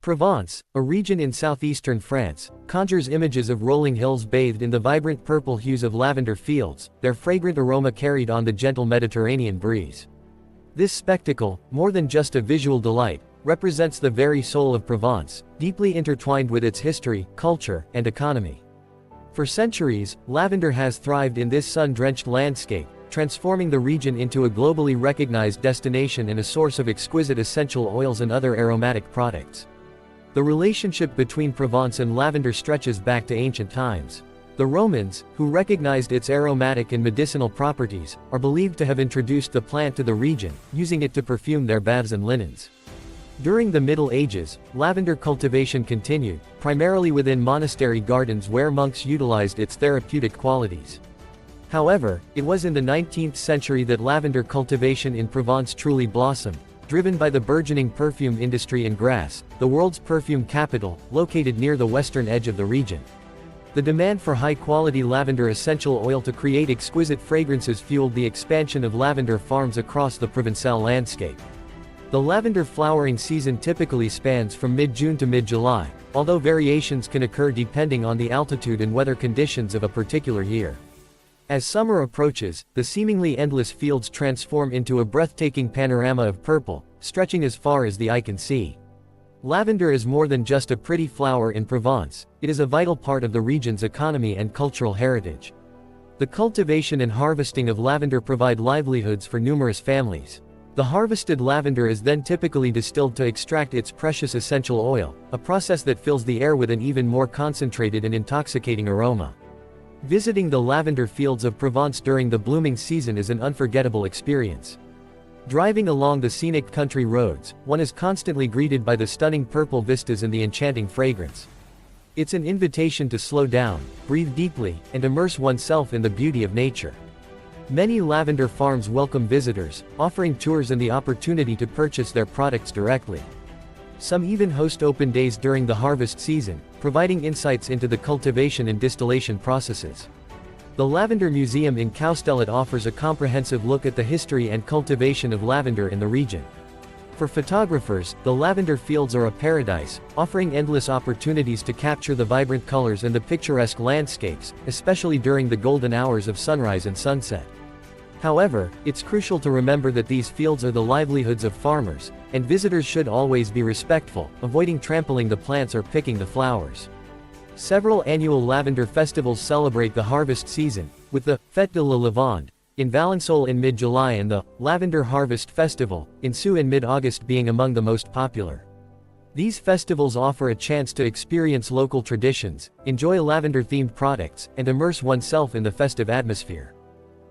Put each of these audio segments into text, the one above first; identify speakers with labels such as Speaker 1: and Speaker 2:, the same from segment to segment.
Speaker 1: Provence, a region in southeastern France, conjures images of rolling hills bathed in the vibrant purple hues of lavender fields, their fragrant aroma carried on the gentle Mediterranean breeze. This spectacle, more than just a visual delight, represents the very soul of Provence, deeply intertwined with its history, culture, and economy. For centuries, lavender has thrived in this sun-drenched landscape, transforming the region into a globally recognized destination and a source of exquisite essential oils and other aromatic products. The relationship between Provence and lavender stretches back to ancient times. The Romans, who recognized its aromatic and medicinal properties, are believed to have introduced the plant to the region, using it to perfume their baths and linens. During the Middle Ages, lavender cultivation continued, primarily within monastery gardens where monks utilized its therapeutic qualities. However, it was in the 19th century that lavender cultivation in Provence truly blossomed, driven by the burgeoning perfume industry in Grasse, the world's perfume capital, located near the western edge of the region. The demand for high-quality lavender essential oil to create exquisite fragrances fueled the expansion of lavender farms across the Provençal landscape. The lavender flowering season typically spans from mid-June to mid-July, although variations can occur depending on the altitude and weather conditions of a particular year. As summer approaches, the seemingly endless fields transform into a breathtaking panorama of purple, stretching as far as the eye can see. Lavender is more than just a pretty flower in Provence, it is a vital part of the region's economy and cultural heritage. The cultivation and harvesting of lavender provide livelihoods for numerous families. The harvested lavender is then typically distilled to extract its precious essential oil, a process that fills the air with an even more concentrated and intoxicating aroma. Visiting the lavender fields of Provence during the blooming season is an unforgettable experience. Driving along the scenic country roads, one is constantly greeted by the stunning purple vistas and the enchanting fragrance. It's an invitation to slow down, breathe deeply, and immerse oneself in the beauty of nature. Many lavender farms welcome visitors, offering tours and the opportunity to purchase their products directly. Some even host open days during the harvest season, providing insights into the cultivation and distillation processes. The Lavender Museum in Castellet offers a comprehensive look at the history and cultivation of lavender in the region. For photographers, the lavender fields are a paradise, offering endless opportunities to capture the vibrant colors and the picturesque landscapes, especially during the golden hours of sunrise and sunset. However, it's crucial to remember that these fields are the livelihoods of farmers, and visitors should always be respectful, avoiding trampling the plants or picking the flowers. Several annual lavender festivals celebrate the harvest season, with the Fête de la Lavande in Valensole in mid-July and the Lavender Harvest Festival in Sceaux in mid-August being among the most popular. These festivals offer a chance to experience local traditions, enjoy lavender-themed products, and immerse oneself in the festive atmosphere.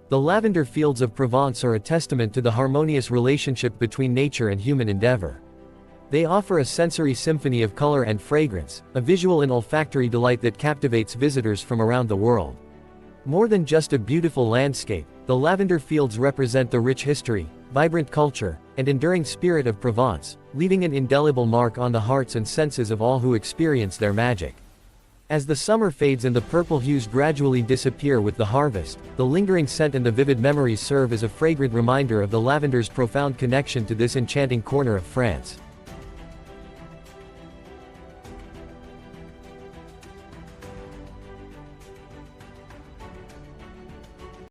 Speaker 1: The lavender fields of Provence are a testament to the harmonious relationship between nature and human endeavor. They offer a sensory symphony of color and fragrance, a visual and olfactory delight that captivates visitors from around the world. More than just a beautiful landscape, the lavender fields represent the rich history, vibrant culture, and enduring spirit of Provence, leaving an indelible mark on the hearts and senses of all who experience their magic. As the summer fades and the purple hues gradually disappear with the harvest, the lingering scent and the vivid memories serve as a fragrant reminder of the lavender's profound connection to this enchanting corner of France.